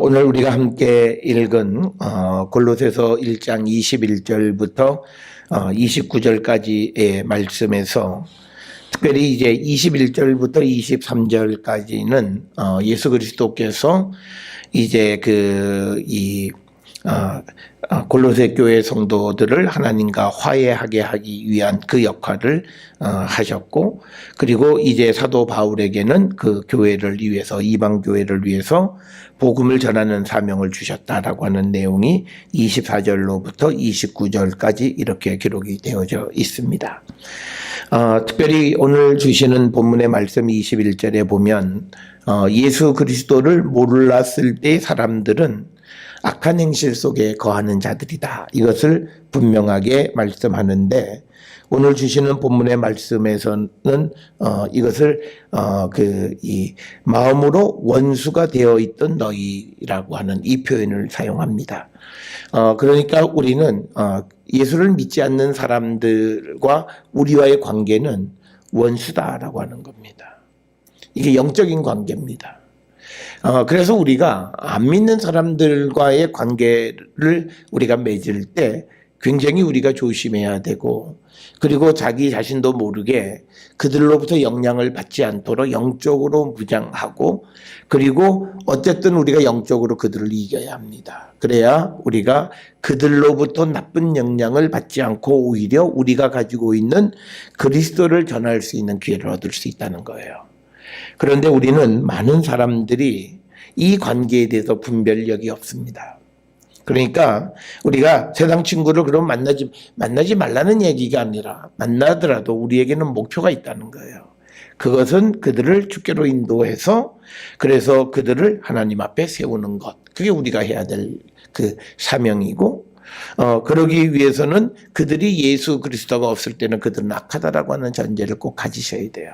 오늘 우리가 함께 읽은 골로새서 1장 21절부터 29절까지의 말씀에서 특별히 이제 21절부터 23절까지는 예수 그리스도께서 이제 골로새 교회 성도들을 하나님과 화해하게 하기 위한 그 역할을 하셨고, 그리고 이제 사도 바울에게는 그 교회를 위해서, 이방 교회를 위해서 복음을 전하는 사명을 주셨다라고 하는 내용이 24절로부터 29절까지 이렇게 기록이 되어져 있습니다. 특별히 오늘 주시는 본문의 말씀 21절에 보면 예수 그리스도를 몰랐을 때 사람들은 악한 행실 속에 거하는 자들이다, 이것을 분명하게 말씀하는데, 오늘 주시는 본문의 말씀에서는 이것을 이 마음으로 원수가 되어 있던 너희라고 하는 이 표현을 사용합니다. 그러니까 우리는 예수를 믿지 않는 사람들과 우리와의 관계는 원수다라고 하는 겁니다. 이게 영적인 관계입니다. 그래서 우리가 안 믿는 사람들과의 관계를 우리가 맺을 때 굉장히 우리가 조심해야 되고, 그리고 자기 자신도 모르게 그들로부터 영향을 받지 않도록 영적으로 무장하고, 그리고 어쨌든 우리가 영적으로 그들을 이겨야 합니다. 그래야 우리가 그들로부터 나쁜 영향을 받지 않고 오히려 우리가 가지고 있는 그리스도를 전할 수 있는 기회를 얻을 수 있다는 거예요. 그런데 우리는 많은 사람들이 이 관계에 대해서 분별력이 없습니다. 그러니까 우리가 세상 친구를 그럼 만나지 말라는 얘기가 아니라, 만나더라도 우리에게는 목표가 있다는 거예요. 그것은 그들을 주께로 인도해서, 그래서 그들을 하나님 앞에 세우는 것, 그게 우리가 해야 될 그 사명이고, 그러기 위해서는 그들이 예수 그리스도가 없을 때는 그들은 악하다라고 하는 전제를 꼭 가지셔야 돼요.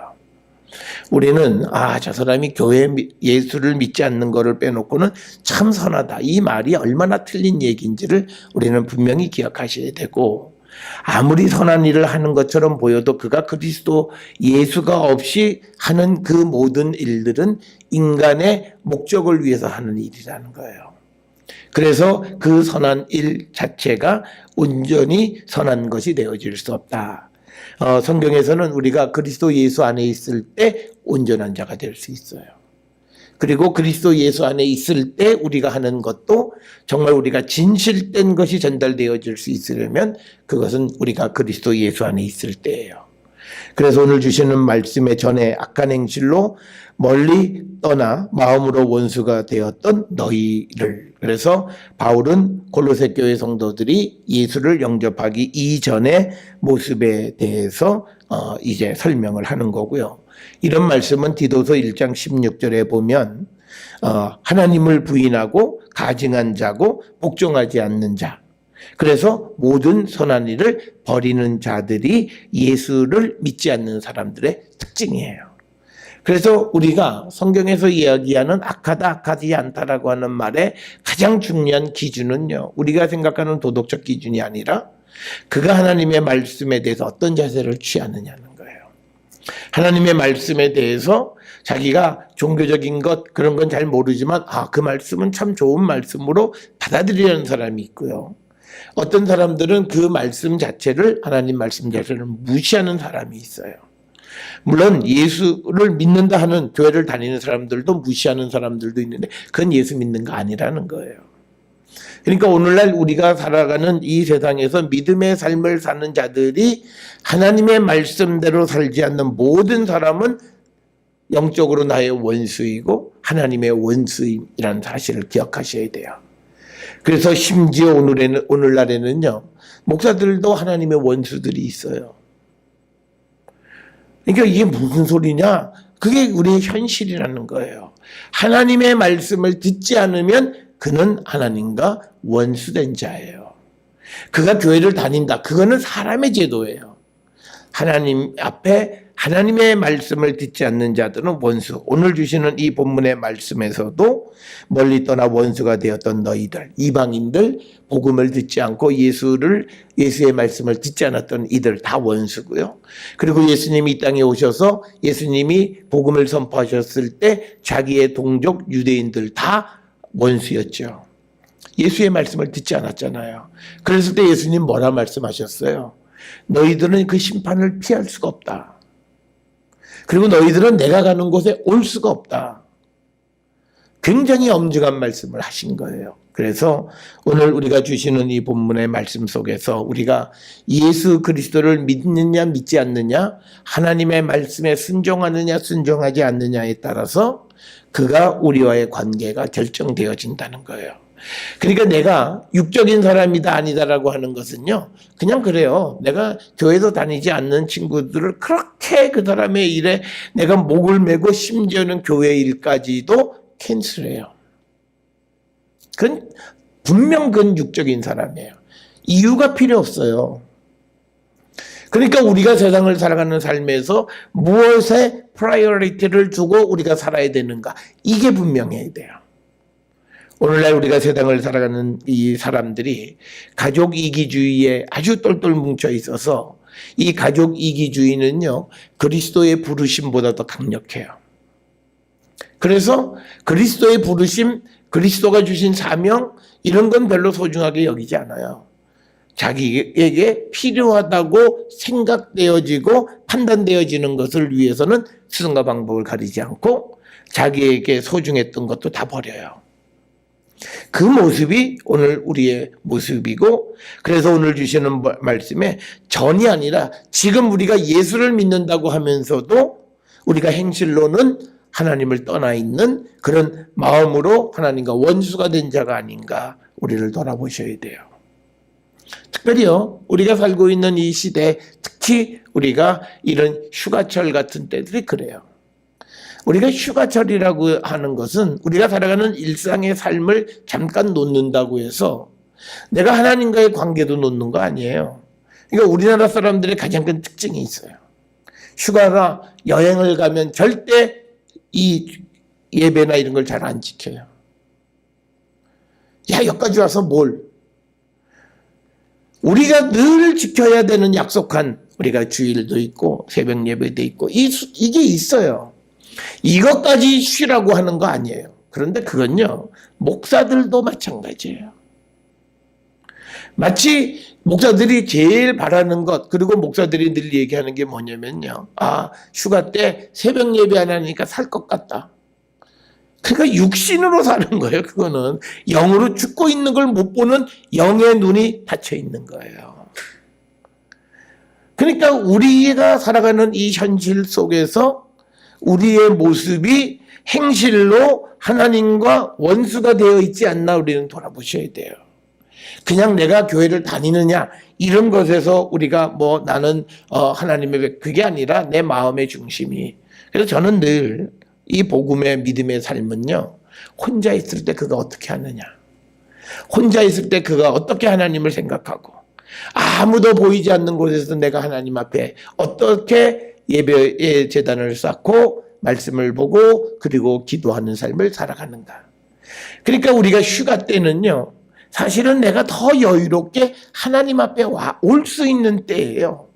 우리는 저 사람이 교회 예수를 믿지 않는 것을 빼놓고는 참 선하다, 이 말이 얼마나 틀린 얘기인지를 우리는 분명히 기억하셔야 되고, 아무리 선한 일을 하는 것처럼 보여도 그가 그리스도 예수가 없이 하는 그 모든 일들은 인간의 목적을 위해서 하는 일이라는 거예요. 그래서 그 선한 일 자체가 온전히 선한 것이 되어질 수 없다. 성경에서는 우리가 그리스도 예수 안에 있을 때 온전한 자가 될 수 있어요. 그리고 그리스도 예수 안에 있을 때 우리가 하는 것도 정말 우리가 진실된 것이 전달되어질 수 있으려면 그것은 우리가 그리스도 예수 안에 있을 때예요. 그래서 오늘 주시는 말씀의 전에 악한 행실로 멀리 떠나 마음으로 원수가 되었던 너희를, 그래서 바울은 골로새 교회 성도들이 예수를 영접하기 이전의 모습에 대해서 이제 설명을 하는 거고요. 이런 말씀은 디도서 1장 16절에 보면 하나님을 부인하고 가증한 자고 복종하지 않는 자, 그래서 모든 선한 일을 버리는 자들이 예수를 믿지 않는 사람들의 특징이에요. 그래서 우리가 성경에서 이야기하는 악하지 않다라고 하는 말의 가장 중요한 기준은요, 우리가 생각하는 도덕적 기준이 아니라 그가 하나님의 말씀에 대해서 어떤 자세를 취하느냐는 거예요. 하나님의 말씀에 대해서 자기가 종교적인 것 그런 건 잘 모르지만 그 말씀은 참 좋은 말씀으로 받아들이는 사람이 있고요. 어떤 사람들은 그 말씀 자체를, 하나님 말씀 자체를 무시하는 사람이 있어요. 물론 예수를 믿는다 하는 교회를 다니는 사람들도 무시하는 사람들도 있는데 그건 예수 믿는 거 아니라는 거예요. 그러니까 오늘날 우리가 살아가는 이 세상에서 믿음의 삶을 사는 자들이 하나님의 말씀대로 살지 않는 모든 사람은 영적으로 나의 원수이고 하나님의 원수이라는 사실을 기억하셔야 돼요. 그래서 심지어 오늘날에는요, 목사들도 하나님의 원수들이 있어요. 그러니까 이게 무슨 소리냐? 그게 우리의 현실이라는 거예요. 하나님의 말씀을 듣지 않으면 그는 하나님과 원수된 자예요. 그가 교회를 다닌다, 그거는 사람의 제도예요. 하나님 앞에 하나님의 말씀을 듣지 않는 자들은 원수. 오늘 주시는 이 본문의 말씀에서도 멀리 떠나 원수가 되었던 너희들, 이방인들, 복음을 듣지 않고 예수의 말씀을 듣지 않았던 이들 다 원수고요. 그리고 예수님이 이 땅에 오셔서 예수님이 복음을 선포하셨을 때 자기의 동족 유대인들 다 원수였죠. 예수의 말씀을 듣지 않았잖아요. 그랬을 때 예수님 뭐라 말씀하셨어요? 너희들은 그 심판을 피할 수가 없다. 그리고 너희들은 내가 가는 곳에 올 수가 없다. 굉장히 엄중한 말씀을 하신 거예요. 그래서 오늘 우리가 주시는 이 본문의 말씀 속에서 우리가 예수 그리스도를 믿느냐 믿지 않느냐, 하나님의 말씀에 순종하느냐 순종하지 않느냐에 따라서 그가 우리와의 관계가 결정되어진다는 거예요. 그러니까 내가 육적인 사람이다 아니다라고 하는 것은요, 그냥 그래요. 내가 교회도 다니지 않는 친구들을 그렇게 그 사람의 일에 내가 목을 메고 심지어는 교회 일까지도 캔슬해요. 그건 분명 그건 육적인 사람이에요. 이유가 필요 없어요. 그러니까 우리가 세상을 살아가는 삶에서 무엇에 프라이어리티를 두고 우리가 살아야 되는가, 이게 분명해야 돼요. 오늘날 우리가 세상을 살아가는 이 사람들이 가족 이기주의에 아주 똘똘 뭉쳐 있어서 이 가족 이기주의는요, 그리스도의 부르심보다 더 강력해요. 그래서 그리스도의 부르심, 그리스도가 주신 사명, 이런 건 별로 소중하게 여기지 않아요. 자기에게 필요하다고 생각되어지고 판단되어지는 것을 위해서는 수단과 방법을 가리지 않고 자기에게 소중했던 것도 다 버려요. 그 모습이 오늘 우리의 모습이고, 그래서 오늘 주시는 말씀에 전이 아니라 지금 우리가 예수를 믿는다고 하면서도 우리가 행실로는 하나님을 떠나 있는 그런 마음으로 하나님과 원수가 된 자가 아닌가 우리를 돌아보셔야 돼요. 특별히요, 우리가 살고 있는 이 시대, 특히 우리가 이런 휴가철 같은 때들이 그래요. 우리가 휴가철이라고 하는 것은 우리가 살아가는 일상의 삶을 잠깐 놓는다고 해서 내가 하나님과의 관계도 놓는 거 아니에요. 그러니까 우리나라 사람들의 가장 큰 특징이 있어요. 휴가나 여행을 가면 절대 이 예배나 이런 걸 잘 안 지켜요. 야, 여기까지 와서 뭘? 우리가 늘 지켜야 되는 약속한, 우리가 주일도 있고 새벽 예배도 있고 이게 있어요. 이것까지 쉬라고 하는 거 아니에요. 그런데 그건요, 목사들도 마찬가지예요. 마치 목사들이 제일 바라는 것, 그리고 목사들이 늘 얘기하는 게 뭐냐면요, 휴가 때 새벽 예배 안 하니까 살 것 같다. 그러니까 육신으로 사는 거예요. 그거는 영으로 죽고 있는 걸 못 보는 영의 눈이 닫혀 있는 거예요. 그러니까 우리가 살아가는 이 현실 속에서 우리의 모습이 행실로 하나님과 원수가 되어 있지 않나 우리는 돌아보셔야 돼요. 그냥 내가 교회를 다니느냐 이런 것에서 우리가 나는 하나님의, 그게 아니라 내 마음의 중심이. 그래서 저는 늘 이 복음의 믿음의 삶은요, 혼자 있을 때 그가 어떻게 하느냐, 혼자 있을 때 그가 어떻게 하나님을 생각하고, 아무도 보이지 않는 곳에서 내가 하나님 앞에 어떻게 예배의 제단을 쌓고 말씀을 보고 그리고 기도하는 삶을 살아가는가. 그러니까 우리가 휴가 때는요, 사실은 내가 더 여유롭게 하나님 앞에 올 수 있는 때예요.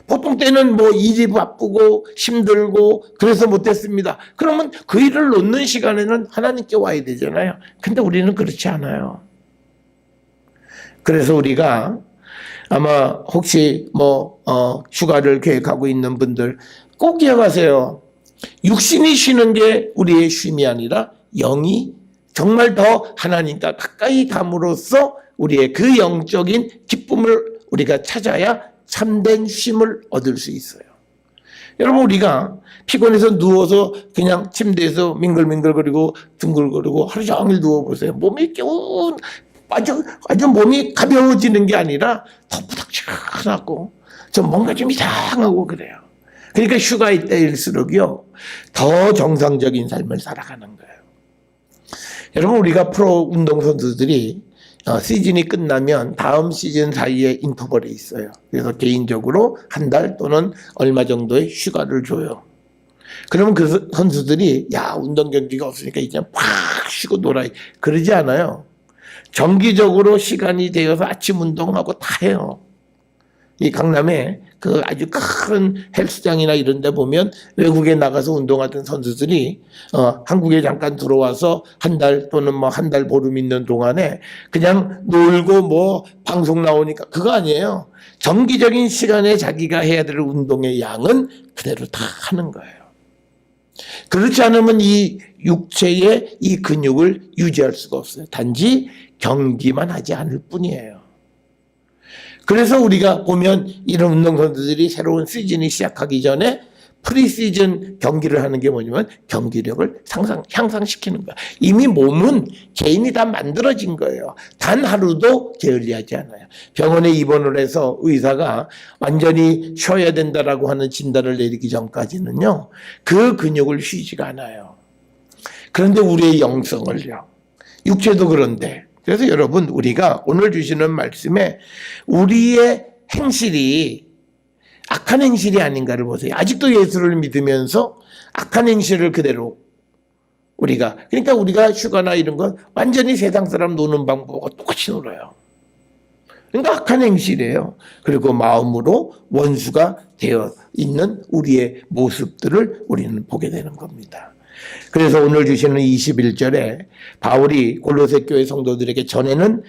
보통 때는 일이 바쁘고 힘들고 그래서 못했습니다. 그러면 그 일을 놓는 시간에는 하나님께 와야 되잖아요. 근데 우리는 그렇지 않아요. 그래서 우리가 아마 혹시 휴가를 계획하고 있는 분들 꼭 기억하세요. 육신이 쉬는 게 우리의 쉼이 아니라 영이 정말 더 하나님과 가까이 감으로써 우리의 그 영적인 기쁨을 우리가 찾아야 참된 쉼을 얻을 수 있어요. 여러분, 우리가 피곤해서 누워서 그냥 침대에서 밍글밍글거리고 둥글거리고 하루 종일 누워보세요. 몸이 아주 몸이 가벼워지는 게 아니라 더 부닥치하고 좀 뭔가 좀 이상하고 그래요. 그러니까 휴가일 때일수록요, 더 정상적인 삶을 살아가는 거예요. 여러분, 우리가 프로 운동선수들이 시즌이 끝나면 다음 시즌 사이에 인터벌이 있어요. 그래서 개인적으로 한 달 또는 얼마 정도의 휴가를 줘요. 그러면 그 선수들이 운동 경기가 없으니까 이제 팍 쉬고 놀아요. 그러지 않아요. 정기적으로 시간이 되어서 아침 운동하고 다 해요. 이 강남에 그 아주 큰 헬스장이나 이런 데 보면 외국에 나가서 운동하던 선수들이 한국에 잠깐 들어와서 한 달 또는 뭐 한 달 보름 있는 동안에 그냥 놀고 뭐 방송 나오니까 그거 아니에요. 정기적인 시간에 자기가 해야 될 운동의 양은 그대로 다 하는 거예요. 그렇지 않으면 이 육체의 이 근육을 유지할 수가 없어요. 단지 경기만 하지 않을 뿐이에요. 그래서 우리가 보면 이런 운동선수들이 새로운 시즌이 시작하기 전에 프리시즌 경기를 하는 게 뭐냐면 경기력을 향상시키는 거야. 이미 몸은 개인이 다 만들어진 거예요. 단 하루도 게을리하지 않아요. 병원에 입원을 해서 의사가 완전히 쉬어야 된다라고 하는 진단을 내리기 전까지는요, 그 근육을 쉬지가 않아요. 그런데 우리의 영성을요, 육체도 그런데, 그래서 여러분, 우리가 오늘 주시는 말씀에 우리의 행실이 악한 행실이 아닌가를 보세요. 아직도 예수를 믿으면서 악한 행실을 그대로 그러니까 우리가 휴가나 이런 건 완전히 세상 사람 노는 방법과 똑같이 놀아요. 그러니까 악한 행실이에요. 그리고 마음으로 원수가 되어 있는 우리의 모습들을 우리는 보게 되는 겁니다. 그래서 오늘 주시는 21절에 바울이 골로새 교회 성도들에게 전에는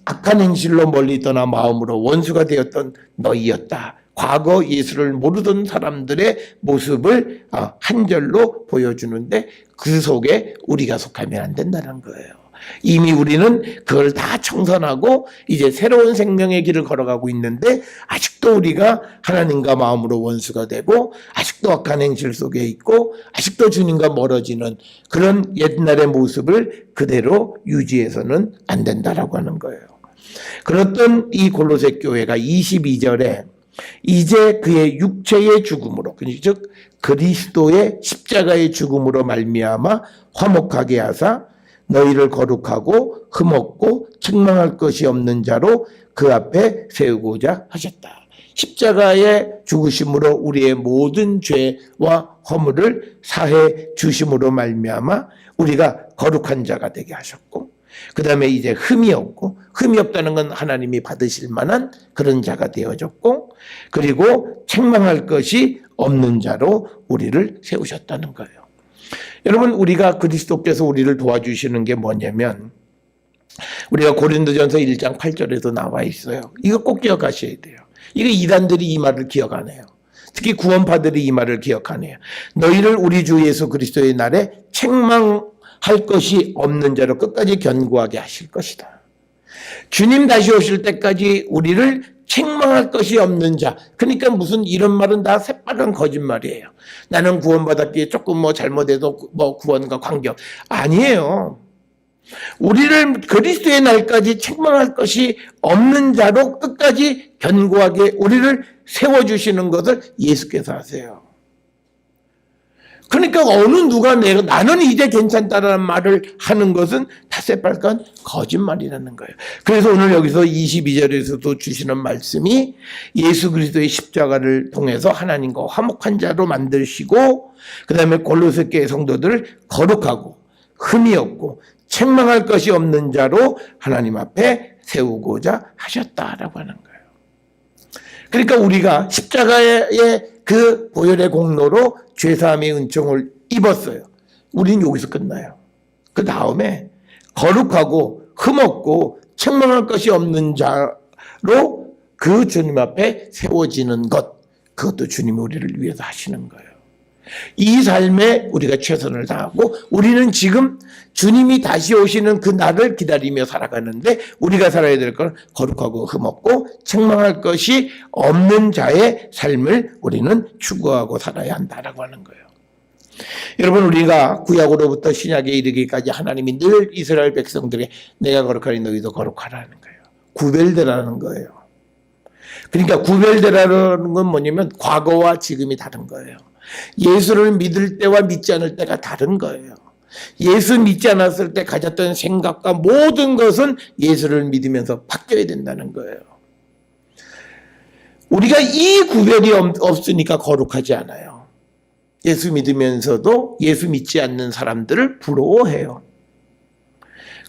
악한 행실로 멀리 떠나 마음으로 원수가 되었던 너희였다. 과거 예수를 모르던 사람들의 모습을 한 절로 보여주는데 그 속에 우리가 속하면 안 된다는 거예요. 이미 우리는 그걸 다 청산하고 이제 새로운 생명의 길을 걸어가고 있는데 아직도 우리가 하나님과 마음으로 원수가 되고 아직도 악한 행실 속에 있고 아직도 주님과 멀어지는 그런 옛날의 모습을 그대로 유지해서는 안 된다라고 하는 거예요. 그렇던 이 골로새 교회가 22절에 이제 그의 육체의 죽음으로, 즉 그리스도의 십자가의 죽음으로 말미암아 화목하게 하사 너희를 거룩하고 흠없고 책망할 것이 없는 자로 그 앞에 세우고자 하셨다. 십자가의 죽으심으로 우리의 모든 죄와 허물을 사해 주심으로 말미암아 우리가 거룩한 자가 되게 하셨고, 그 다음에 이제 흠이 없고, 흠이 없다는 건 하나님이 받으실 만한 그런 자가 되어졌고, 그리고 책망할 것이 없는 자로 우리를 세우셨다는 거예요. 여러분, 우리가 그리스도께서 우리를 도와주시는 게 뭐냐면, 우리가 고린도전서 1장 8절에도 나와 있어요. 이거 꼭 기억하셔야 돼요. 이거 이단들이 이 말을 기억 안 해요. 특히 구원파들이 이 말을 기억 안 해요. 너희를 우리 주 예수 그리스도의 날에 책망할 것이 없는 자로 끝까지 견고하게 하실 것이다. 주님 다시 오실 때까지 우리를 책망할 것이 없는 자. 그러니까 무슨 이런 말은 다 새빨간 거짓말이에요. 나는 구원받았기에 조금 뭐 잘못해도 뭐 구원과 관계없. 아니에요. 우리를 그리스도의 날까지 책망할 것이 없는 자로 끝까지 견고하게 우리를 세워주시는 것을 예수께서 하세요. 그러니까 어느 누가 나는 이제 괜찮다라는 말을 하는 것은 다 새빨간 거짓말이라는 거예요. 그래서 오늘 여기서 22절에서도 주시는 말씀이 예수 그리스도의 십자가를 통해서 하나님과 화목한 자로 만드시고, 그 다음에 골로새 교회 성도들을 거룩하고 흠이 없고 책망할 것이 없는 자로 하나님 앞에 세우고자 하셨다라고 하는 거예요. 그러니까 우리가 십자가의 그 보혈의 공로로 죄사함의 은총을 입었어요. 우리는 여기서 끝나요. 그 다음에 거룩하고 흠없고 책망할 것이 없는 자로 그 주님 앞에 세워지는 것, 그것도 주님이 우리를 위해서 하시는 거예요. 이 삶에 우리가 최선을 다하고 우리는 지금 주님이 다시 오시는 그 날을 기다리며 살아가는데 우리가 살아야 될 건 거룩하고 흠없고 책망할 것이 없는 자의 삶을 우리는 추구하고 살아야 한다라고 하는 거예요. 여러분, 우리가 구약으로부터 신약에 이르기까지 하나님이 늘 이스라엘 백성들에게 내가 거룩하니 너희도 거룩하라는 거예요. 구별되라는 거예요. 그러니까 구별되라는 건 뭐냐면 과거와 지금이 다른 거예요. 예수를 믿을 때와 믿지 않을 때가 다른 거예요. 예수 믿지 않았을 때 가졌던 생각과 모든 것은 예수를 믿으면서 바뀌어야 된다는 거예요. 우리가 이 구별이 없으니까 거룩하지 않아요. 예수 믿으면서도 예수 믿지 않는 사람들을 부러워해요.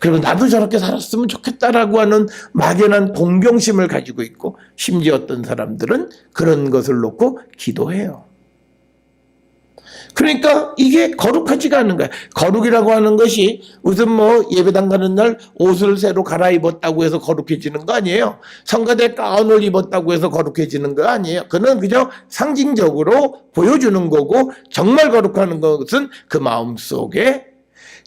그리고 나도 저렇게 살았으면 좋겠다라고 하는 막연한 동경심을 가지고 있고, 심지어 어떤 사람들은 그런 것을 놓고 기도해요. 그러니까 이게 거룩하지가 않은 거야. 거룩이라고 하는 것이 무슨 뭐 예배당 가는 날 옷을 새로 갈아입었다고 해서 거룩해지는 거 아니에요. 성가대 가운을 입었다고 해서 거룩해지는 거 아니에요. 그는 그저 상징적으로 보여주는 거고, 정말 거룩한 것은 그 마음 속에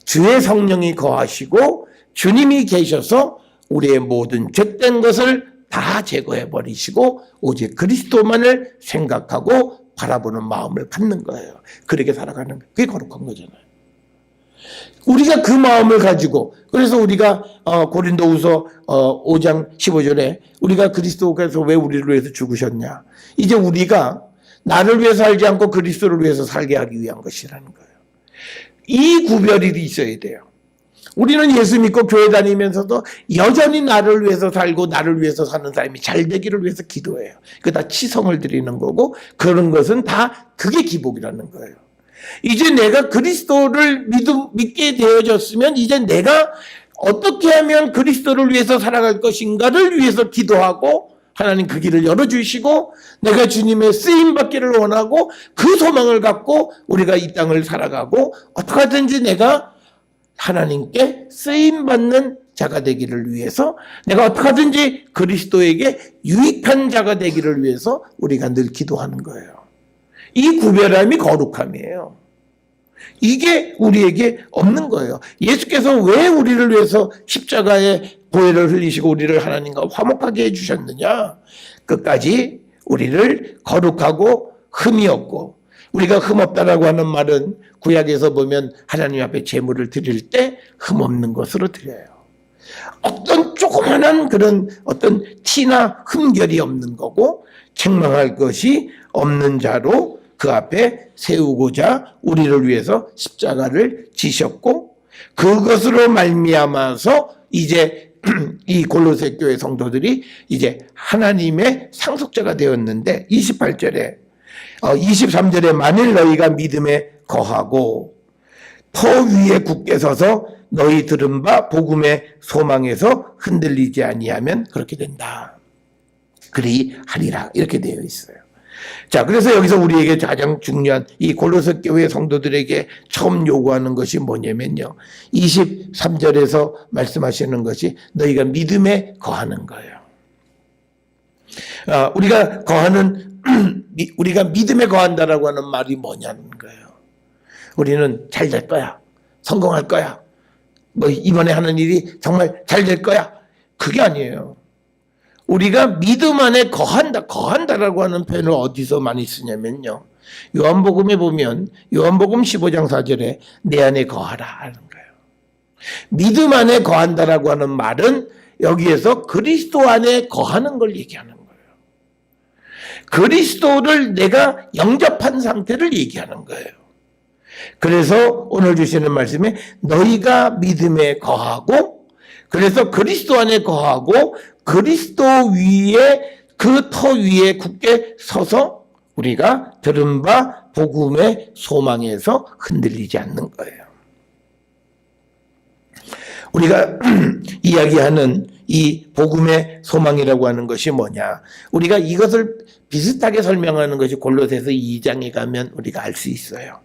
주의 성령이 거하시고 주님이 계셔서 우리의 모든 죄된 것을 다 제거해 버리시고 오직 그리스도만을 생각하고 바라보는 마음을 갖는 거예요. 그렇게 살아가는 거예요. 그게 거룩한 거잖아요. 우리가 그 마음을 가지고, 그래서 우리가 고린도후서 5장 15절에 우리가 그리스도께서 왜 우리를 위해서 죽으셨냐, 이제 우리가 나를 위해서 살지 않고 그리스도를 위해서 살게 하기 위한 것이라는 거예요. 이 구별이 있어야 돼요. 우리는 예수 믿고 교회 다니면서도 여전히 나를 위해서 살고 나를 위해서 사는 삶이 잘 되기를 위해서 기도해요. 그게 다 치성을 드리는 거고, 그런 것은 다 그게 기복이라는 거예요. 이제 내가 그리스도를 믿게 되어졌으면 이제 내가 어떻게 하면 그리스도를 위해서 살아갈 것인가를 위해서 기도하고, 하나님 그 길을 열어주시고 내가 주님의 쓰임받기를 원하고 그 소망을 갖고 우리가 이 땅을 살아가고, 어떻게 하든지 내가 하나님께 쓰임받는 자가 되기를 위해서, 내가 어떻게 하든지 그리스도에게 유익한 자가 되기를 위해서 우리가 늘 기도하는 거예요. 이 구별함이 거룩함이에요. 이게 우리에게 없는 거예요. 예수께서 왜 우리를 위해서 십자가에 보혈을 흘리시고 우리를 하나님과 화목하게 해주셨느냐? 끝까지 우리를 거룩하고 흠이 없고, 우리가 흠없다라고 하는 말은 구약에서 보면 하나님 앞에 제물을 드릴 때 흠없는 것으로 드려요. 어떤 조그만한 그런 어떤 티나 흠결이 없는 거고, 책망할 것이 없는 자로 그 앞에 세우고자 우리를 위해서 십자가를 지셨고, 그것으로 말미암아서 이제 이 골로새 교회 성도들이 이제 하나님의 상속자가 되었는데, 28절에 23절에 만일 너희가 믿음에 거하고 터 위에 굳게 서서 너희 들은 바 복음의 소망에서 흔들리지 아니하면 그렇게 된다. 그리하리라, 이렇게 되어 있어요. 자, 그래서 여기서 우리에게 가장 중요한 이 골로새 교회 성도들에게 처음 요구하는 것이 뭐냐면요, 23절에서 말씀하시는 것이 너희가 믿음에 거하는 거예요. 우리가 믿음에 거한다라고 하는 말이 뭐냐는 거예요. 우리는 잘 될 거야, 성공할 거야, 뭐 이번에 하는 일이 정말 잘 될 거야, 그게 아니에요. 우리가 믿음 안에 거한다라고 하는 표현을 어디서 많이 쓰냐면요, 요한복음에 보면 요한복음 15장 4절에 내 안에 거하라 하는 거예요. 믿음 안에 거한다라고 하는 말은 여기에서 그리스도 안에 거하는 걸 얘기하는 거예요. 그리스도를 내가 영접한 상태를 얘기하는 거예요. 그래서 오늘 주시는 말씀에 너희가 믿음에 거하고, 그래서 그리스도 안에 거하고 그리스도 위에, 그 터 위에 굳게 서서 우리가 들은 바 복음의 소망에서 흔들리지 않는 거예요. 우리가 이야기하는 이 복음의 소망이라고 하는 것이 뭐냐, 우리가 이것을 비슷하게 설명하는 것이 골로새서 2장에 가면 우리가 알 수 있어요.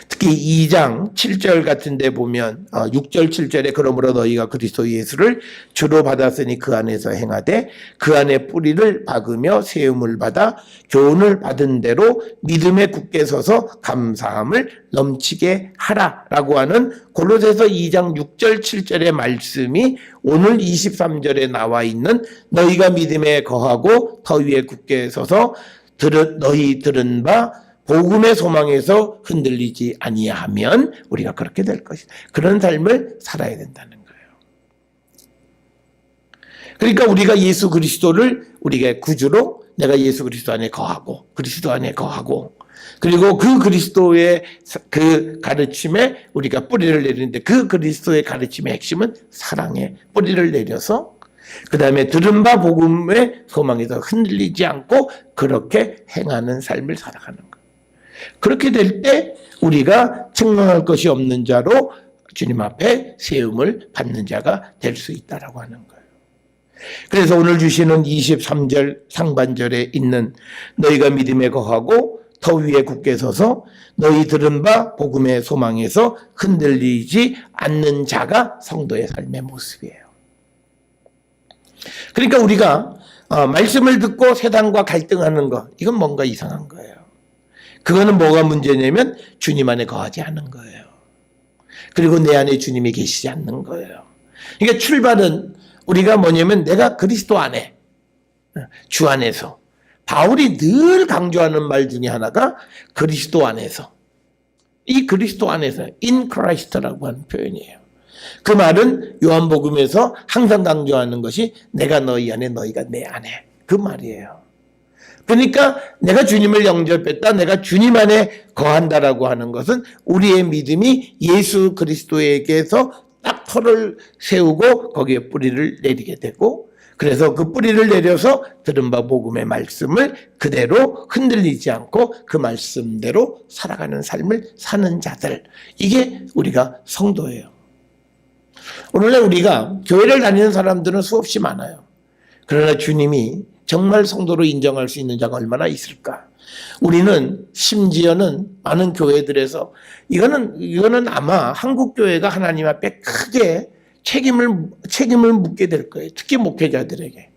특히 2장 7절 같은 데 보면 6절 7절에 그러므로 너희가 그리스도 예수를 주로 받았으니 그 안에서 행하되 그 안에 뿌리를 박으며 세움을 받아 교훈을 받은 대로 믿음에 굳게 서서 감사함을 넘치게 하라라고 하는 골로새서 2장 6절 7절의 말씀이 오늘 23절에 나와 있는 너희가 믿음에 거하고 더 위에 굳게 서서 너희 들은 바 복음의 소망에서 흔들리지 아니하면 우리가 그렇게 될 것이다. 그런 삶을 살아야 된다는 거예요. 그러니까 우리가 예수 그리스도를 우리가 구주로, 내가 예수 그리스도 안에 거하고 그리스도 안에 거하고, 그리고 그 그리스도의 그 가르침에 우리가 뿌리를 내리는데, 그 그리스도의 가르침의 핵심은 사랑에 뿌리를 내려서 그 다음에 들은 바 복음의 소망에서 흔들리지 않고 그렇게 행하는 삶을 살아가는 거예요. 그렇게 될 때 우리가 책망할 것이 없는 자로 주님 앞에 세움을 받는 자가 될 수 있다라고 하는 거예요. 그래서 오늘 주시는 23절 상반절에 있는 너희가 믿음에 거하고 터 위에 굳게 서서 너희 들은 바 복음의 소망에서 흔들리지 않는 자가 성도의 삶의 모습이에요. 그러니까 우리가 말씀을 듣고 세상과 갈등하는 거, 이건 뭔가 이상한 거예요. 그거는 뭐가 문제냐면 주님 안에 거하지 않는 거예요. 그리고 내 안에 주님이 계시지 않는 거예요. 그러니까 출발은 우리가 뭐냐면 내가 그리스도 안에, 주 안에서, 바울이 늘 강조하는 말 중에 하나가 그리스도 안에서, 이 그리스도 안에서 in Christ라고 하는 표현이에요. 그 말은 요한복음에서 항상 강조하는 것이 내가 너희 안에 너희가 내 안에, 그 말이에요. 그러니까 내가 주님을 영접했다, 내가 주님 안에 거한다라고 하는 것은 우리의 믿음이 예수 그리스도에게서 딱 터를 세우고 거기에 뿌리를 내리게 되고, 그래서 그 뿌리를 내려서 들은 바 복음의 말씀을 그대로 흔들리지 않고 그 말씀대로 살아가는 삶을 사는 자들, 이게 우리가 성도예요. 오늘날 우리가 교회를 다니는 사람들은 수없이 많아요. 그러나 주님이 정말 성도로 인정할 수 있는 자가 얼마나 있을까? 우리는 심지어는 많은 교회들에서 이거는 아마 한국 교회가 하나님 앞에 크게 책임을 묻게 될 거예요. 특히 목회자들에게.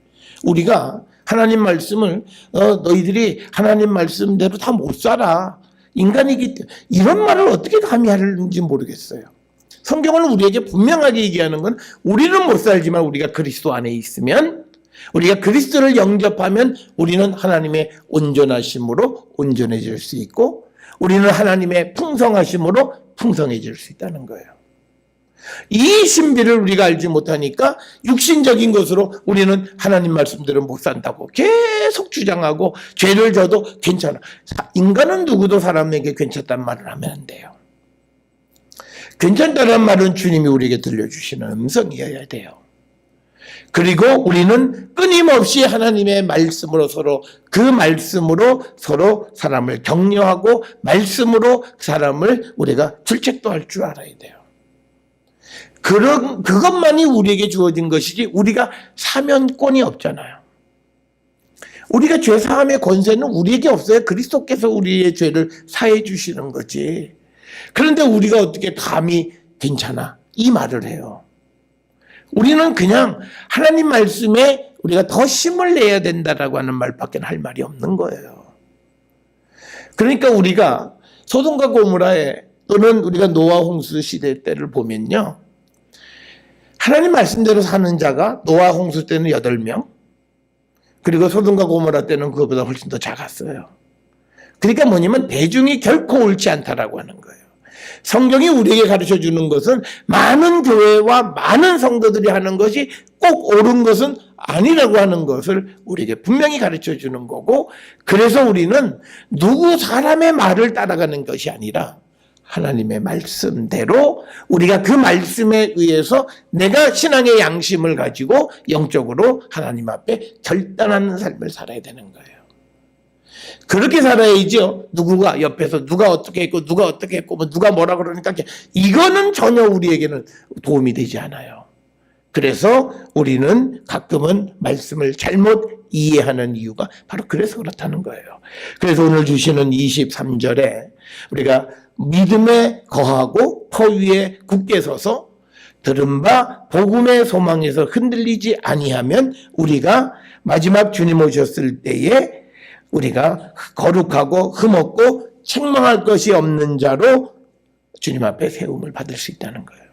우리가 하나님 말씀을 너희들이 하나님 말씀대로 다 못 살아. 인간이기 때문에. 이런 말을 어떻게 감히 하는지 모르겠어요. 성경은 우리에게 분명하게 얘기하는 건 우리는 못 살지만 우리가 그리스도 안에 있으면, 우리가 그리스도를 영접하면 우리는 하나님의 온전하심으로 온전해질 수 있고 우리는 하나님의 풍성하심으로 풍성해질 수 있다는 거예요. 이 신비를 우리가 알지 못하니까 육신적인 것으로 우리는 하나님 말씀대로 못 산다고 계속 주장하고 죄를 져도 괜찮아. 인간은 누구도 사람에게 괜찮다는 말을 하면 안 돼요. 괜찮다는 말은 주님이 우리에게 들려주시는 음성이어야 돼요. 그리고 우리는 끊임없이 하나님의 말씀으로 그 말씀으로 서로 사람을 격려하고 말씀으로 사람을 우리가 질책도 할 줄 알아야 돼요. 그것만이 우리에게 주어진 것이지 우리가 사면권이 없잖아요. 우리가 죄 사함의 권세는 우리에게 없어요. 그리스도께서 우리의 죄를 사해 주시는 거지. 그런데 우리가 어떻게 감히 괜찮아 이 말을 해요. 우리는 그냥 하나님 말씀에 우리가 더 힘을 내야 된다라고 하는 말밖에 할 말이 없는 거예요. 그러니까 우리가 소돔과 고모라에 또는 우리가 노아 홍수 시대 때를 보면요. 하나님 말씀대로 사는 자가 노아 홍수 때는 8명, 그리고 소돔과 고모라 때는 그것보다 훨씬 더 작았어요. 그러니까 뭐냐면 대중이 결코 옳지 않다라고 하는 거예요. 성경이 우리에게 가르쳐주는 것은 많은 교회와 많은 성도들이 하는 것이 꼭 옳은 것은 아니라고 하는 것을 우리에게 분명히 가르쳐주는 거고, 그래서 우리는 누구 사람의 말을 따라가는 것이 아니라 하나님의 말씀대로 우리가 그 말씀에 의해서 내가 신앙의 양심을 가지고 영적으로 하나님 앞에 결단하는 삶을 살아야 되는 거예요. 그렇게 살아야죠. 누구가 옆에서 누가 어떻게 했고 누가 어떻게 했고 뭐 누가 뭐라 그러니까 이거는 전혀 우리에게는 도움이 되지 않아요. 그래서 우리는 가끔은 말씀을 잘못 이해하는 이유가 바로 그래서 그렇다는 거예요. 그래서 오늘 주시는 23절에 우리가 믿음에 거하고 터 위에 굳게 서서 들은 바 복음의 소망에서 흔들리지 아니하면 우리가 마지막 주님 오셨을 때에 우리가 거룩하고 흠없고 책망할 것이 없는 자로 주님 앞에 세움을 받을 수 있다는 거예요.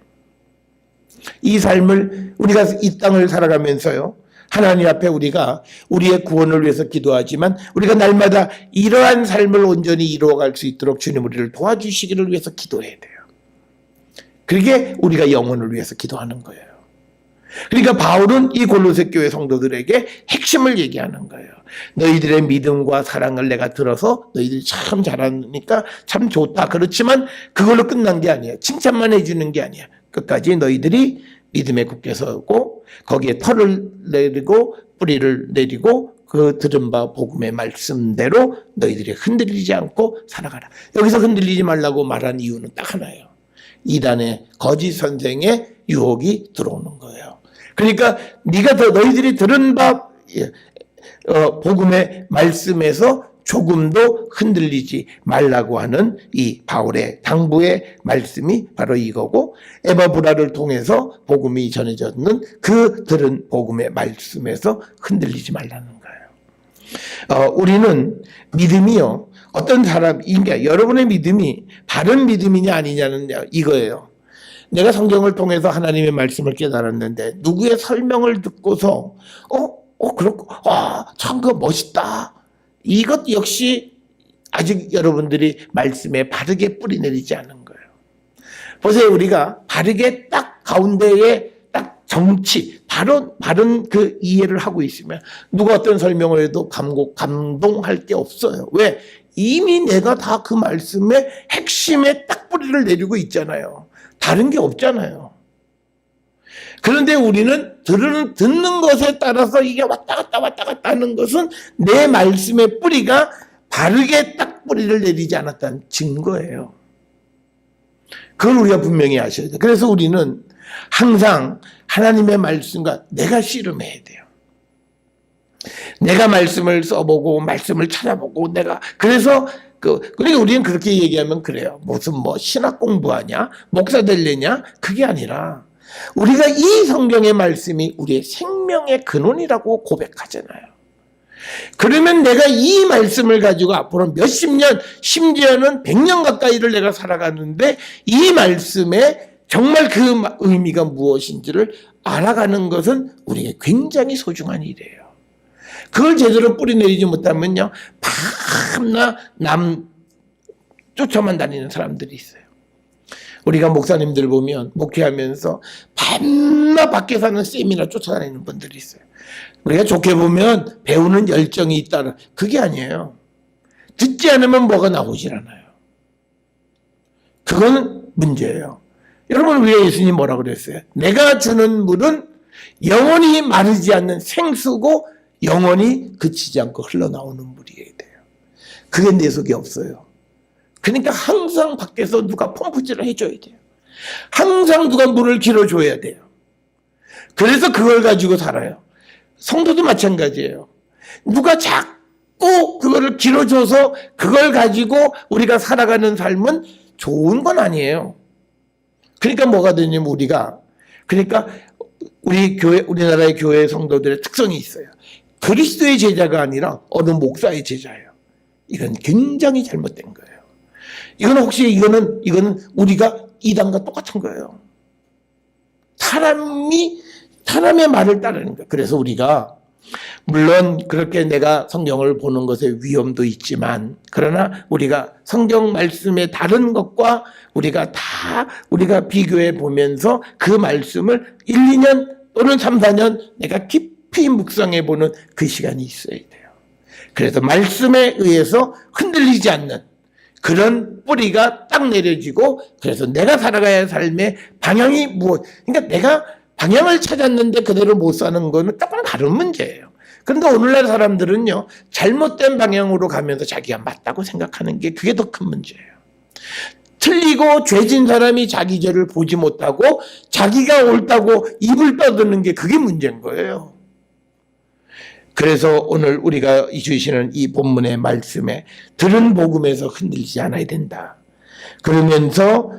이 삶을 우리가 이 땅을 살아가면서요, 하나님 앞에 우리가 우리의 구원을 위해서 기도하지만 우리가 날마다 이러한 삶을 온전히 이루어갈 수 있도록 주님 우리를 도와주시기를 위해서 기도해야 돼요. 그게 우리가 영혼을 위해서 기도하는 거예요. 그러니까 바울은 이 골로새 교회 성도들에게 핵심을 얘기하는 거예요. 너희들의 믿음과 사랑을 내가 들어서 너희들이 참 잘하니까 참 좋다. 그렇지만 그걸로 끝난 게 아니야. 칭찬만 해주는 게 아니야. 끝까지 너희들이 믿음에 굳게 서고 거기에 털을 내리고 뿌리를 내리고 그 들은 바 복음의 말씀대로 너희들이 흔들리지 않고 살아가라. 여기서 흔들리지 말라고 말한 이유는 딱 하나예요. 이단의 거짓 선생의 유혹이 들어오는 거예요. 그러니까 너희들이 들은 복음의 말씀에서 조금도 흔들리지 말라고 하는 이 바울의 당부의 말씀이 바로 이거고, 에바브라를 통해서 복음이 전해졌는 그 들은 복음의 말씀에서 흔들리지 말라는 거예요. 우리는 믿음이요, 어떤 사람인가, 여러분의 믿음이 바른 믿음이냐 아니냐는 이거예요. 내가 성경을 통해서 하나님의 말씀을 깨달았는데 누구의 설명을 듣고서 그렇고 참 그거 멋있다, 이것 역시 아직 여러분들이 말씀에 바르게 뿌리 내리지 않은 거예요. 보세요, 우리가 바르게 딱 가운데에 딱 정치 바른 그 이해를 하고 있으면 누가 어떤 설명을 해도 감동할 게 없어요. 왜? 이미 내가 다 그 말씀의 핵심에 딱 뿌리를 내리고 있잖아요. 다른 게 없잖아요. 그런데 우리는 듣는 것에 따라서 이게 왔다 갔다 하는 것은 내 말씀의 뿌리가 바르게 딱 뿌리를 내리지 않았다는 증거예요. 그걸 우리가 분명히 아셔야 돼요. 그래서 우리는 항상 하나님의 말씀과 내가 씨름해야 돼요. 내가 말씀을 써보고 말씀을 찾아보고 그래서 그러니까 우리는 그렇게 얘기하면 그래요. 무슨 신학 공부하냐, 목사 되려냐, 그게 아니라 우리가 이 성경의 말씀이 우리의 생명의 근원이라고 고백하잖아요. 그러면 내가 이 말씀을 가지고 앞으로 몇십 년, 심지어는 100년 가까이를 내가 살아가는데 이 말씀에 정말 그 의미가 무엇인지를 알아가는 것은 우리에게 굉장히 소중한 일이에요. 그걸 제대로 뿌리내리지 못하면요, 밤낮 남 쫓아만 다니는 사람들이 있어요. 우리가 목사님들 보면 목회하면서 밤낮 밖에 사는 쌤이나 쫓아다니는 분들이 있어요. 우리가 좋게 보면 배우는 열정이 있다는, 그게 아니에요. 듣지 않으면 뭐가 나오질 않아요. 그거는 문제예요. 여러분, 우리가 예수님 뭐라 그랬어요? 내가 주는 물은 영원히 마르지 않는 생수고 영원히 그치지 않고 흘러나오는 물이어야 돼요. 그게 내 속에 없어요. 그러니까 항상 밖에서 누가 펌프질을 해줘야 돼요. 항상 누가 물을 길어줘야 돼요. 그래서 그걸 가지고 살아요. 성도도 마찬가지예요. 누가 자꾸 그거를 길어줘서 그걸 가지고 우리가 살아가는 삶은 좋은 건 아니에요. 그러니까 뭐가 되냐면 그러니까 우리나라의 교회 성도들의 특성이 있어요. 그리스도의 제자가 아니라 어느 목사의 제자예요. 이건 굉장히 잘못된 거예요. 이거는 우리가 이단과 똑같은 거예요. 사람의 말을 따르는 거예요. 그래서 우리가 물론 그렇게 내가 성경을 보는 것에 위험도 있지만, 그러나 우리가 성경 말씀의 다른 것과 우리가 비교해 보면서 그 말씀을 1, 2년 또는 3, 4년 내가 깊이 묵상해 보는 그 시간이 있어야 돼요. 그래서 말씀에 의해서 흔들리지 않는 그런 뿌리가 딱 내려지고, 그래서 내가 살아가야 할 삶의 방향이 그러니까 내가 방향을 찾았는데 그대로 못 사는 거는 조금 다른 문제예요. 그런데 오늘날 사람들은요, 잘못된 방향으로 가면서 자기가 맞다고 생각하는 게 그게 더 큰 문제예요. 틀리고 죄진 사람이 자기 죄를 보지 못하고 자기가 옳다고 입을 떠드는 게 그게 문제인 거예요. 그래서 오늘 우리가 주시는 이 본문의 말씀에 들은 복음에서 흔들리지 않아야 된다. 그러면서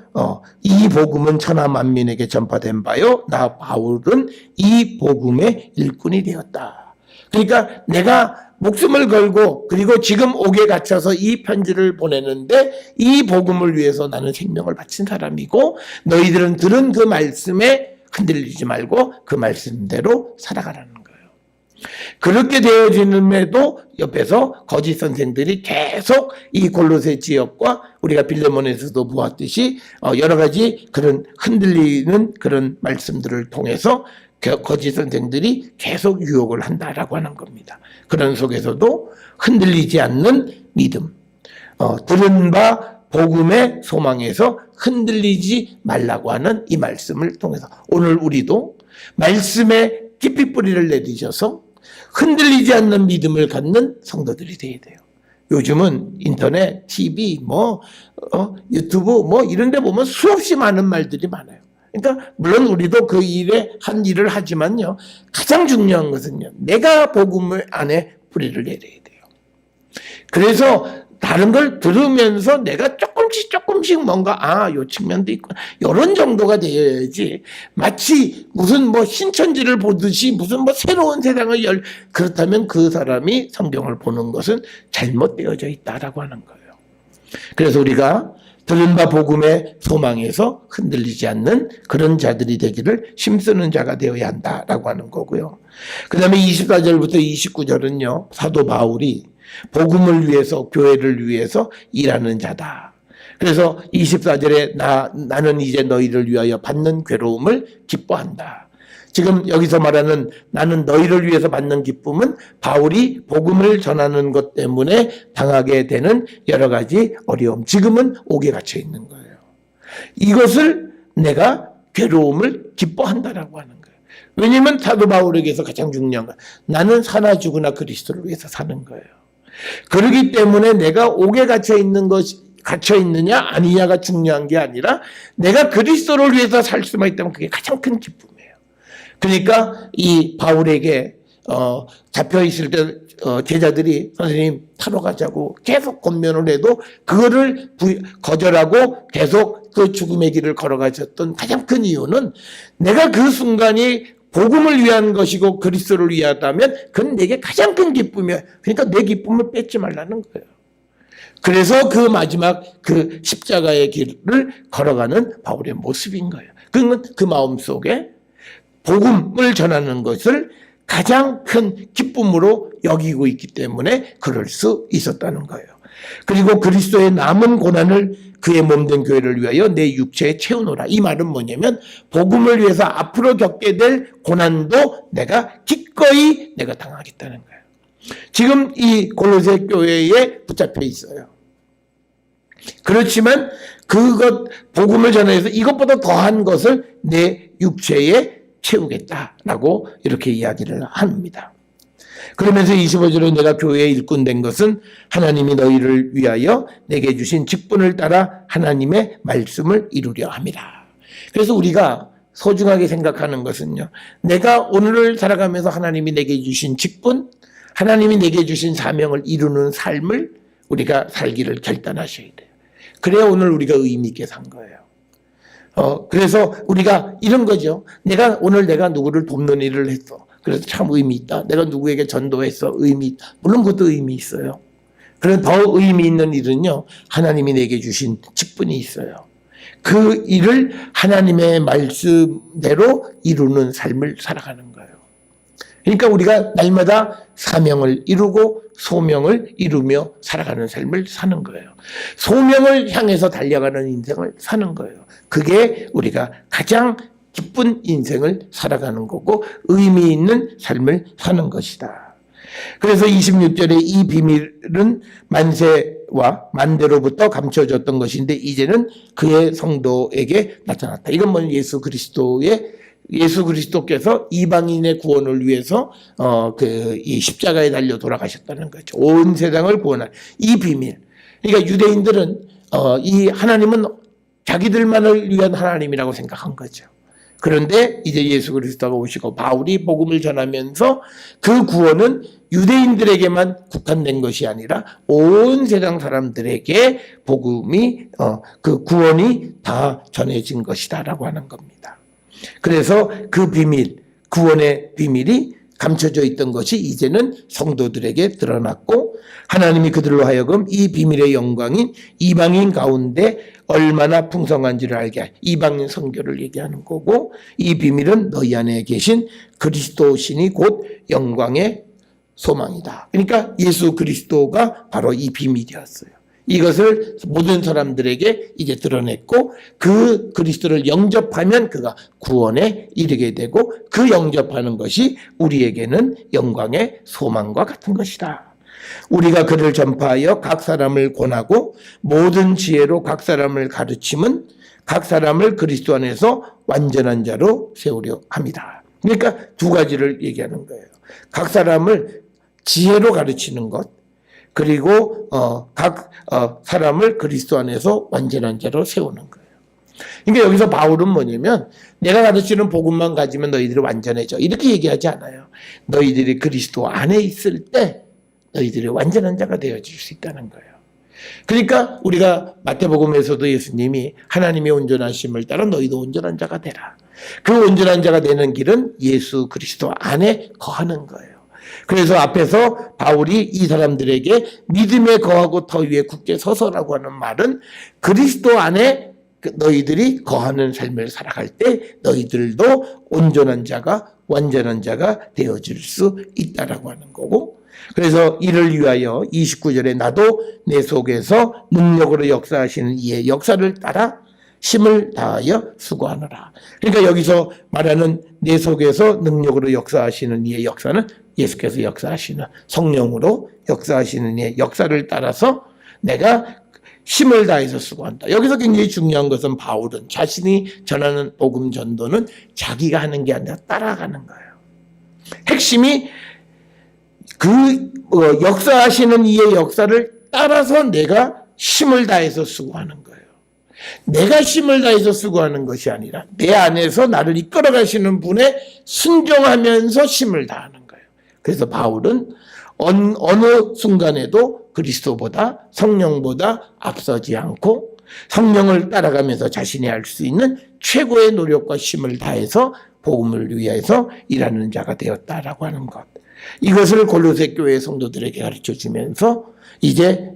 이 복음은 천하 만민에게 전파된 바요, 나 바울은 이 복음의 일꾼이 되었다. 그러니까 내가 목숨을 걸고 그리고 지금 옥에 갇혀서 이 편지를 보내는데 이 복음을 위해서 나는 생명을 바친 사람이고, 너희들은 들은 그 말씀에 흔들리지 말고 그 말씀대로 살아가라는 거예요. 그렇게 되어지는데도 옆에서 거짓 선생들이 계속 이 골로새 지역과 우리가 빌레몬에서도 보았듯이 여러 가지 그런 흔들리는 그런 말씀들을 통해서 거짓 선생들이 계속 유혹을 한다라고 하는 겁니다. 그런 속에서도 흔들리지 않는 믿음, 들은 바 복음의 소망에서 흔들리지 말라고 하는 이 말씀을 통해서 오늘 우리도 말씀에 깊이 뿌리를 내리셔서 흔들리지 않는 믿음을 갖는 성도들이 되어야 돼요. 요즘은 인터넷, TV, 유튜브 이런 데 보면 수없이 많은 말들이 많아요. 그러니까 물론 우리도 그 일에 한 일을 하지만요. 가장 중요한 것은요. 내가 복음을 안에 뿌리를 내려야 돼요. 그래서 다른 걸 들으면서 내가 조금씩 뭔가 요 측면도 있고 이런 정도가 되어야지 마치 무슨 신천지를 보듯이 무슨 새로운 세상을 그렇다면 그 사람이 성경을 보는 것은 잘못되어져 있다라고 하는 거예요. 그래서 우리가 들은 바 복음의 소망에서 흔들리지 않는 그런 자들이 되기를 힘쓰는 자가 되어야 한다라고 하는 거고요. 그 다음에 24절부터 29절은요. 사도 바울이 복음을 위해서 교회를 위해서 일하는 자다. 그래서 24절에 나는 이제 너희를 위하여 받는 괴로움을 기뻐한다. 지금 여기서 말하는 나는 너희를 위해서 받는 기쁨은 바울이 복음을 전하는 것 때문에 당하게 되는 여러 가지 어려움, 지금은 옥에 갇혀 있는 거예요. 이것을 내가 괴로움을 기뻐한다라고 하는 거예요. 왜냐하면 사도 바울에게서 가장 중요한 건 나는 사나 죽으나 그리스도를 위해서 사는 거예요. 그렇기 때문에 내가 옥에 갇혀 있느냐 아니냐가 중요한 게 아니라 내가 그리스도를 위해서 살 수만 있다면 그게 가장 큰 기쁨이에요. 그러니까 이 바울에게 잡혀 있을 때 제자들이 선생님 타러 가자고 계속 권면을 해도 그거를 거절하고 계속 그 죽음의 길을 걸어가셨던 가장 큰 이유는 내가 그 순간이 복음을 위한 것이고 그리스도를 위하다면 그건 내게 가장 큰 기쁨이에요. 그러니까 내 기쁨을 뺏지 말라는 거예요. 그래서 그 마지막 그 십자가의 길을 걸어가는 바울의 모습인 거예요. 그건 그 마음속에 복음을 전하는 것을 가장 큰 기쁨으로 여기고 있기 때문에 그럴 수 있었다는 거예요. 그리고 그리스도의 남은 고난을 그의 몸된 교회를 위하여 내 육체에 채우노라. 이 말은 뭐냐면 복음을 위해서 앞으로 겪게 될 고난도 내가 기꺼이 내가 당하겠다는 거예요. 지금 이 골로새 교회에 붙잡혀 있어요. 그렇지만 복음을 전해서 이것보다 더한 것을 내 육체에 채우겠다라고 이렇게 이야기를 합니다. 그러면서 25절에 내가 교회의 일꾼 된 것은 하나님이 너희를 위하여 내게 주신 직분을 따라 하나님의 말씀을 이루려 함이라. 그래서 우리가 소중하게 생각하는 것은요. 내가 오늘을 살아가면서 하나님이 내게 주신 직분, 하나님이 내게 주신 사명을 이루는 삶을 우리가 살기를 결단하셔야 돼요. 그래야 오늘 우리가 의미 있게 산 거예요. 그래서 우리가 이런 거죠. 오늘 내가 누구를 돕는 일을 했어. 그래서 참 의미 있다. 내가 누구에게 전도했어. 의미 있다. 물론 그것도 의미 있어요. 그런데 더 의미 있는 일은요. 하나님이 내게 주신 직분이 있어요. 그 일을 하나님의 말씀대로 이루는 삶을 살아가는 거예요. 그러니까 우리가 날마다 사명을 이루고 소명을 이루며 살아가는 삶을 사는 거예요. 소명을 향해서 달려가는 인생을 사는 거예요. 그게 우리가 가장 기쁜 인생을 살아가는 거고 의미 있는 삶을 사는 것이다. 그래서 26절에 이 비밀은 만세와 만대로부터 감춰졌던 것인데 이제는 그의 성도에게 나타났다. 이건 뭐냐면 예수 그리스도께서 이방인의 구원을 위해서 이 십자가에 달려 돌아가셨다는 거죠. 온 세상을 구원할 이 비밀. 그러니까 유대인들은 이 하나님은 자기들만을 위한 하나님이라고 생각한 거죠. 그런데 이제 예수 그리스도가 오시고 바울이 복음을 전하면서 그 구원은 유대인들에게만 국한된 것이 아니라 온 세상 사람들에게 복음이 그 구원이 다 전해진 것이다라고 하는 겁니다. 그래서 그 비밀, 구원의 비밀이 감춰져 있던 것이 이제는 성도들에게 드러났고 하나님이 그들로 하여금 이 비밀의 영광인 이방인 가운데 얼마나 풍성한지를 알게 할 이방인 선교를 얘기하는 거고 이 비밀은 너희 안에 계신 그리스도 신이 곧 영광의 소망이다. 그러니까 예수 그리스도가 바로 이 비밀이었어요. 이것을 모든 사람들에게 이제 드러냈고 그 그리스도를 영접하면 그가 구원에 이르게 되고 그 영접하는 것이 우리에게는 영광의 소망과 같은 것이다. 우리가 그를 전파하여 각 사람을 권하고 모든 지혜로 각 사람을 가르침은 각 사람을 그리스도 안에서 완전한 자로 세우려 합니다. 그러니까 두 가지를 얘기하는 거예요. 각 사람을 지혜로 가르치는 것, 그리고 각 사람을 그리스도 안에서 완전한 자로 세우는 거예요. 그러니까 여기서 바울은 뭐냐면 내가 가르치는 복음만 가지면 너희들이 완전해져 이렇게 얘기하지 않아요. 너희들이 그리스도 안에 있을 때 너희들이 완전한 자가 되어질 수 있다는 거예요. 그러니까 우리가 마태복음에서도 예수님이 하나님의 온전하심을 따라 너희도 온전한 자가 되라. 그 온전한 자가 되는 길은 예수 그리스도 안에 거하는 거예요. 그래서 앞에서 바울이 이 사람들에게 믿음에 거하고 터 위에 굳게 서서라고 하는 말은 그리스도 안에 너희들이 거하는 삶을 살아갈 때 너희들도 온전한 자가 완전한 자가 되어질 수 있다라고 하는 거고, 그래서 이를 위하여 29절에 나도 내 속에서 능력으로 역사하시는 이의 역사를 따라 힘을 다하여 수고하노라. 그러니까 여기서 말하는 내 속에서 능력으로 역사하시는 이의 역사는 예수께서 역사하시는 성령으로 역사하시는 이의 역사를 따라서 내가 힘을 다해서 수고한다. 여기서 굉장히 중요한 것은 바울은 자신이 전하는 복음 전도는 자기가 하는 게 아니라 따라가는 거예요. 핵심이 그 역사하시는 이의 역사를 따라서 내가 힘을 다해서 수고하는 거예요. 내가 힘을 다해서 수고하는 것이 아니라 내 안에서 나를 이끌어 가시는 분에 순종하면서 힘을 다하는 거예요. 그래서 바울은 어느 순간에도 그리스도보다 성령보다 앞서지 않고 성령을 따라가면서 자신이 할 수 있는 최고의 노력과 힘을 다해서 복음을 위해서 일하는 자가 되었다라고 하는 것. 이것을 골로새 교회 성도들에게 가르쳐주면서 이제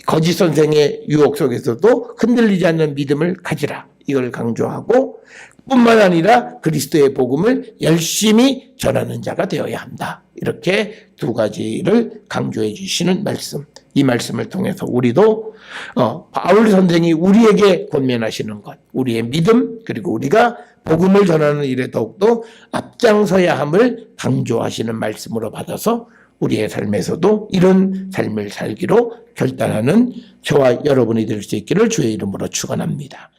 거짓 선생의 유혹 속에서도 흔들리지 않는 믿음을 가지라. 이걸 강조하고 뿐만 아니라 그리스도의 복음을 열심히 전하는 자가 되어야 한다. 이렇게 두 가지를 강조해 주시는 말씀. 이 말씀을 통해서 우리도 바울 선생이 우리에게 권면하시는 것, 우리의 믿음, 그리고 우리가 복음을 전하는 일에 더욱더 앞장서야 함을 강조하시는 말씀으로 받아서 우리의 삶에서도 이런 삶을 살기로 결단하는 저와 여러분이 될 수 있기를 주의 이름으로 축원합니다.